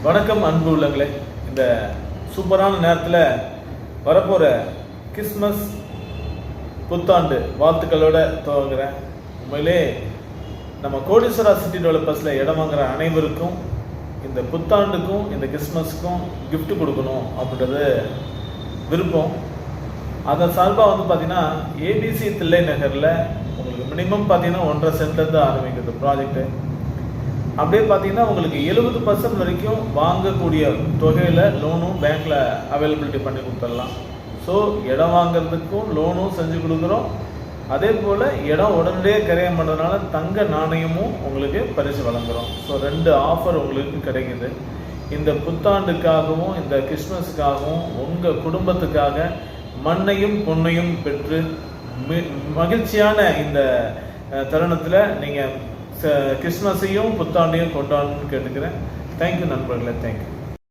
வணக்கம் அன்பு உள்ளங்களே. இந்த சூப்பரான நேரத்தில் வரப்போகிற கிறிஸ்மஸ் புத்தாண்டு வாழ்த்துக்களோட துவங்குறேன். உண்மையிலே நம்ம கோடீஸ்வரா சிட்டி டெவலப்பர்ஸில் இடம் வாங்குற அனைவருக்கும் இந்த புத்தாண்டுக்கும் இந்த கிறிஸ்மஸுக்கும் கிஃப்ட் கொடுக்கணும் அப்படின்றது விருப்பம். அதன் சார்பாக பார்த்தீங்கன்னா ஏபிசி தில்லை நகரில் உங்களுக்கு மினிமம் பார்த்தீங்கன்னா 1.5 சென்ட்லேருந்து ஆரம்பிக்குது ப்ராஜெக்ட்டு. அப்படியே பார்த்தீங்கன்னா உங்களுக்கு 70% வரைக்கும் வாங்கக்கூடிய தொகையில் லோனும் பேங்க்கில் அவைலபிலிட்டி பண்ணி கொடுத்துடலாம். ஸோ இடம் வாங்கிறதுக்கும் லோனும் செஞ்சு கொடுக்குறோம். அதே போல் இடம் உடனடியாக கிரயம் பண்ணுறதுனால தங்க நாணயமும் உங்களுக்கு பரிசு வழங்குகிறோம். ஸோ 2 ஆஃபர் உங்களுக்கு கிடைக்குது. இந்த புத்தாண்டுக்காகவும் இந்த கிறிஸ்மஸுக்காகவும் உங்கள் குடும்பத்துக்காக மண்ணையும் பொன்னையும் பெற்று மகிழ்ச்சியான இந்த தருணத்தில் நீங்கள் கிறிஸ்மஸையும் புத்தாண்டையும் கொண்டாடணும்னு கேட்டுக்கிறேன். தேங்க்யூ நண்பர்களே, தேங்க்யூ.